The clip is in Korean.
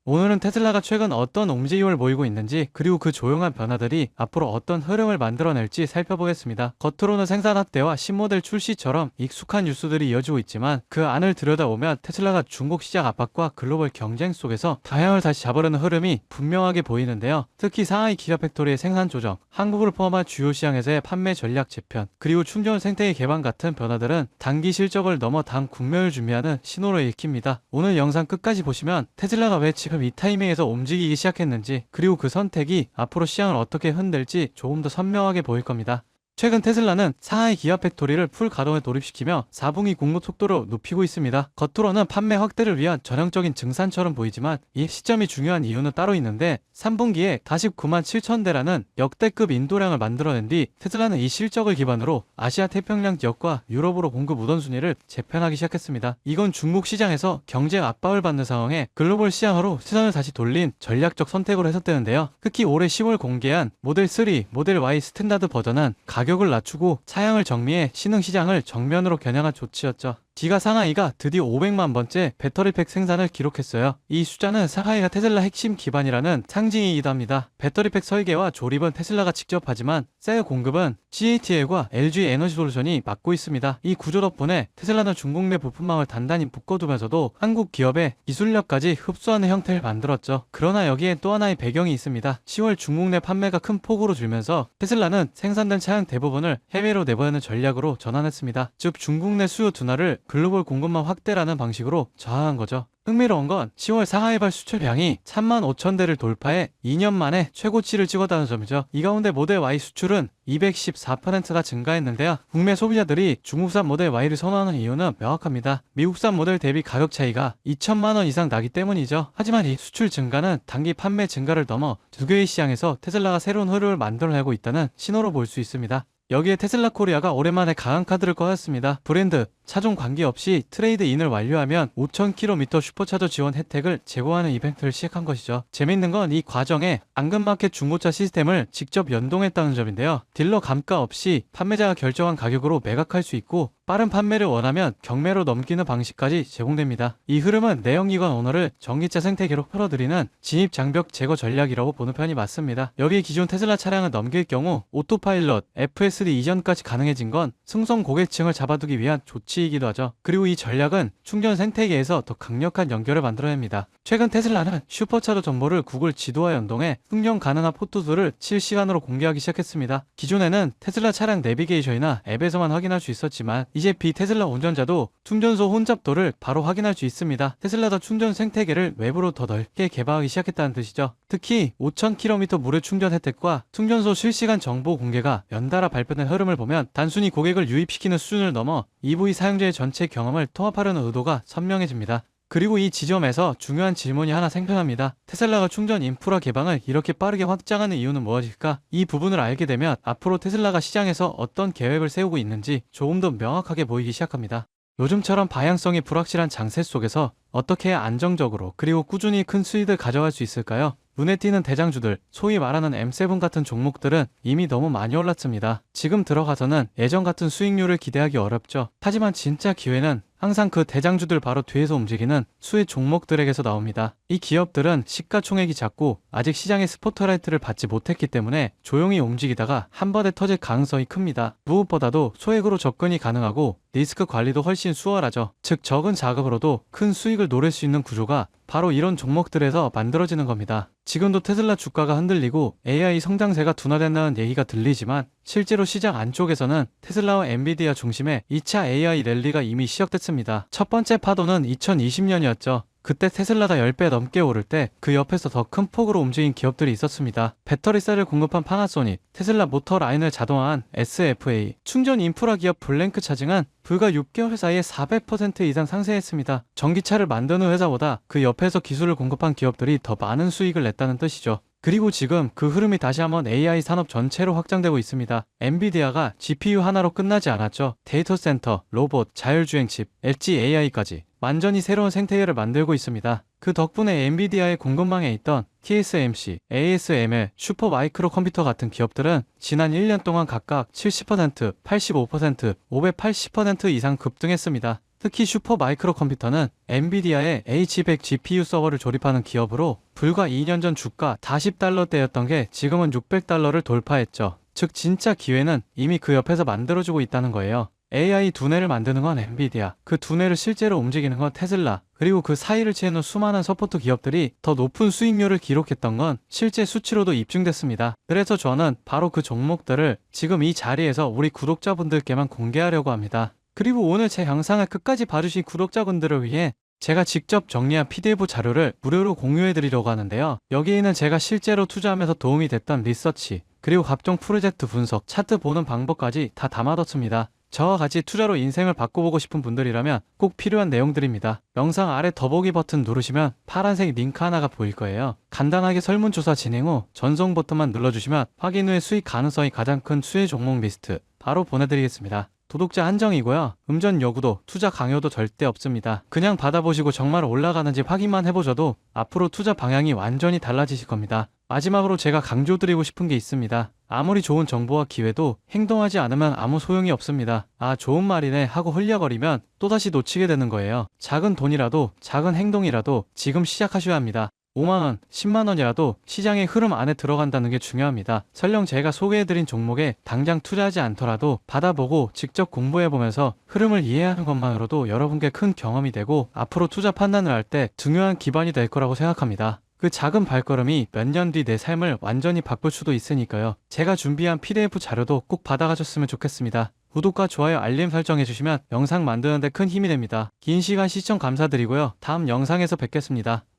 오늘은 테슬라가 최근 어떤 움직임을 보이고 있는지, 그리고 그 조용한 변화들이 앞으로 어떤 흐름을 만들어낼지 살펴보겠습니다. 겉으로는 생산 확대와 신모델 출시처럼 익숙한 뉴스들이 이어지고 있지만 그 안을 들여다보면 테슬라가 중국 시장 압박과 글로벌 경쟁 속에서 방향을 다시 잡으려는 흐름이 분명하게 보이는데요. 특히 상하이 기가팩토리의 생산 조정, 한국을 포함한 주요 시장에서의 판매 전략 재편, 그리고 충전 생태계 개방 같은 변화들은 단기 실적을 넘어 당 국면을 준비하는 신호로 읽힙니다. 오늘 영상 끝까지 보시면 테슬라가 왜 지금 이 타이밍에서 움직이기 시작했는지, 그리고 그 선택이 앞으로 시장을 어떻게 흔들지 조금 더 선명하게 보일 겁니다. 최근 테슬라는 상하이 기아 팩토리를 풀 가동에 돌입시키며 4분기 공급 속도를 높이고 있습니다. 겉으로는 판매 확대를 위한 전형적인 증산처럼 보이지만 이 시점이 중요한 이유는 따로 있는데, 3분기에 다시 9만 7천 대라는 역대급 인도량을 만들어낸 뒤 테슬라는 이 실적을 기반으로 아시아 태평양 지역과 유럽으로 공급 우선순위를 재편하기 시작했습니다. 이건 중국 시장에서 경쟁 압박을 받는 상황에 글로벌 시장으로 시선을 다시 돌린 전략적 선택으로 해석되는데요. 특히 올해 10월 공개한 모델 3, 모델 Y 스탠다드 버전은 가격을 낮추고 차량을 정리해 신흥 시장을 정면으로 겨냥한 조치였죠. 기가 상하이가 드디어 500만 번째 배터리팩 생산을 기록했어요. 이 숫자는 상하이가 테슬라 핵심 기반이라는 상징이기도 합니다. 배터리팩 설계와 조립은 테슬라가 직접 하지만 셀 공급은 CATL과 LG 에너지 솔루션이 맡고 있습니다. 이 구조 덕분에 테슬라는 중국 내 부품망을 단단히 묶어두면서도 한국 기업의 기술력까지 흡수하는 형태를 만들었죠. 그러나 여기에 또 하나의 배경이 있습니다. 10월 중국 내 판매가 큰 폭으로 줄면서 테슬라는 생산된 차량 대부분을 해외로 내보내는 전략으로 전환했습니다. 즉 중국 내 수요 둔화를 글로벌 공급망 확대라는 방식으로 저항한 거죠. 흥미로운 건 10월 상하이발 수출량이 3만 5천 대를 돌파해 2년 만에 최고치를 찍었다는 점이죠. 이 가운데 모델 Y 수출은 214%가 증가했는데요. 국내 소비자들이 중국산 모델 Y를 선호하는 이유는 명확합니다. 미국산 모델 대비 가격 차이가 2천만 원 이상 나기 때문이죠. 하지만 이 수출 증가는 단기 판매 증가를 넘어 두 개의 시장에서 테슬라가 새로운 흐름을 만들어내고 있다는 신호로 볼 수 있습니다. 여기에 테슬라 코리아가 오랜만에 강한 카드를 꺼냈습니다. 브랜드, 차종 관계없이 트레이드인을 완료하면 5,000km 슈퍼차저 지원 혜택을 제공하는 이벤트를 시작한 것이죠. 재밌는 건 이 과정에 앙금마켓 중고차 시스템을 직접 연동했다는 점인데요. 딜러 감가 없이 판매자가 결정한 가격으로 매각할 수 있고, 빠른 판매를 원하면 경매로 넘기는 방식까지 제공됩니다. 이 흐름은 내연기관 오너를 전기차 생태계로 끌어들이는 진입 장벽 제거 전략이라고 보는 편이 맞습니다. 여기에 기존 테슬라 차량을 넘길 경우 오토파일럿, FSD 이전까지 가능해진 건 승선 고객층을 잡아두기 위한 조치이기도 하죠. 그리고 이 전략은 충전 생태계에서 더 강력한 연결을 만들어냅니다. 최근 테슬라는 슈퍼차저 정보를 구글 지도와 연동해 충전 가능한 포트들을 실시간으로 공개하기 시작했습니다. 기존에는 테슬라 차량 내비게이션이나 앱에서만 확인할 수 있었지만 이제 비테슬라 운전자도 충전소 혼잡도를 바로 확인할 수 있습니다. 테슬라도 충전 생태계를 외부로 더 넓게 개방하기 시작했다는 뜻이죠. 특히 5,000km 무료 충전 혜택과 충전소 실시간 정보 공개가 연달아 발표된 흐름을 보면 단순히 고객을 유입시키는 수준을 넘어 EV 사용자의 전체 경험을 통합하려는 의도가 선명해집니다. 그리고 이 지점에서 중요한 질문이 하나 생겨납니다. 테슬라가 충전 인프라 개방을 이렇게 빠르게 확장하는 이유는 무엇일까? 이 부분을 알게 되면 앞으로 테슬라가 시장에서 어떤 계획을 세우고 있는지 조금 더 명확하게 보이기 시작합니다. 요즘처럼 방향성이 불확실한 장세 속에서 어떻게 해야 안정적으로 그리고 꾸준히 큰 수익을 가져갈 수 있을까요? 눈에 띄는 대장주들, 소위 말하는 M7 같은 종목들은 이미 너무 많이 올랐습니다. 지금 들어가서는 예전 같은 수익률을 기대하기 어렵죠. 하지만 진짜 기회는 항상 그 대장주들 바로 뒤에서 움직이는 수혜 종목들에게서 나옵니다. 이 기업들은 시가총액이 작고 아직 시장의 스포트라이트를 받지 못했기 때문에 조용히 움직이다가 한 번에 터질 가능성이 큽니다. 무엇보다도 소액으로 접근이 가능하고 리스크 관리도 훨씬 수월하죠. 즉 적은 자금으로도 큰 수익을 노릴 수 있는 구조가 바로 이런 종목들에서 만들어지는 겁니다. 지금도 테슬라 주가가 흔들리고 AI 성장세가 둔화된다는 얘기가 들리지만 실제로 시장 안쪽에서는 테슬라와 엔비디아 중심의 2차 AI 랠리가 이미 시작됐습니다. 첫 번째 파도는 2020년이었죠. 그때 테슬라가 10배 넘게 오를 때 그 옆에서 더 큰 폭으로 움직인 기업들이 있었습니다. 배터리셀을 공급한 파나소닉, 테슬라 모터 라인을 자동화한 SFA, 충전 인프라 기업 블랭크 차징은 불과 6개월 사이에 400% 이상 상승했습니다. 전기차를 만드는 회사보다 그 옆에서 기술을 공급한 기업들이 더 많은 수익을 냈다는 뜻이죠. 그리고 지금 그 흐름이 다시 한번 AI 산업 전체로 확장되고 있습니다. 엔비디아가 GPU 하나로 끝나지 않았죠. 데이터 센터, 로봇, 자율주행 칩, 엣지 AI까지 완전히 새로운 생태계를 만들고 있습니다. 그 덕분에 엔비디아의 공급망에 있던 TSMC, ASML, 슈퍼마이크로 컴퓨터 같은 기업들은 지난 1년 동안 각각 70%, 85%, 580% 이상 급등했습니다. 특히 슈퍼 마이크로 컴퓨터는 엔비디아의 H100 GPU 서버를 조립하는 기업으로 불과 2년 전 주가 40달러대였던 게 지금은 600달러를 돌파했죠. 즉 진짜 기회는 이미 그 옆에서 만들어주고 있다는 거예요. AI 두뇌를 만드는 건 엔비디아, 그 두뇌를 실제로 움직이는 건 테슬라, 그리고 그 사이를 채우는 수많은 서포트 기업들이 더 높은 수익률을 기록했던 건 실제 수치로도 입증됐습니다. 그래서 저는 바로 그 종목들을 지금 이 자리에서 우리 구독자분들께만 공개하려고 합니다. 그리고 오늘 제 영상을 끝까지 봐주신 구독자분들을 위해 제가 직접 정리한 PDF 자료를 무료로 공유해드리려고 하는데요. 여기에는 제가 실제로 투자하면서 도움이 됐던 리서치, 그리고 각종 프로젝트 분석, 차트 보는 방법까지 다 담아뒀습니다. 저와 같이 투자로 인생을 바꿔보고 싶은 분들이라면 꼭 필요한 내용들입니다. 영상 아래 더보기 버튼 누르시면 파란색 링크 하나가 보일 거예요. 간단하게 설문조사 진행 후 전송 버튼만 눌러주시면 확인 후에 수익 가능성이 가장 큰 수혜 종목 리스트 바로 보내드리겠습니다. 구독자 한정이고요. 음전 요구도 투자 강요도 절대 없습니다. 그냥 받아보시고 정말 올라가는지 확인만 해보셔도 앞으로 투자 방향이 완전히 달라지실 겁니다. 마지막으로 제가 강조드리고 싶은 게 있습니다. 아무리 좋은 정보와 기회도 행동하지 않으면 아무 소용이 없습니다. 아, 좋은 말이네 하고 흘려버리면 또다시 놓치게 되는 거예요. 작은 돈이라도 작은 행동이라도 지금 시작하셔야 합니다. 5만원, 10만원이라도 시장의 흐름 안에 들어간다는 게 중요합니다. 설령 제가 소개해드린 종목에 당장 투자하지 않더라도 받아보고 직접 공부해보면서 흐름을 이해하는 것만으로도 여러분께 큰 경험이 되고 앞으로 투자 판단을 할 때 중요한 기반이 될 거라고 생각합니다. 그 작은 발걸음이 몇 년 뒤 내 삶을 완전히 바꿀 수도 있으니까요. 제가 준비한 PDF 자료도 꼭 받아가셨으면 좋겠습니다. 구독과 좋아요, 알림 설정해주시면 영상 만드는데 큰 힘이 됩니다. 긴 시간 시청 감사드리고요. 다음 영상에서 뵙겠습니다.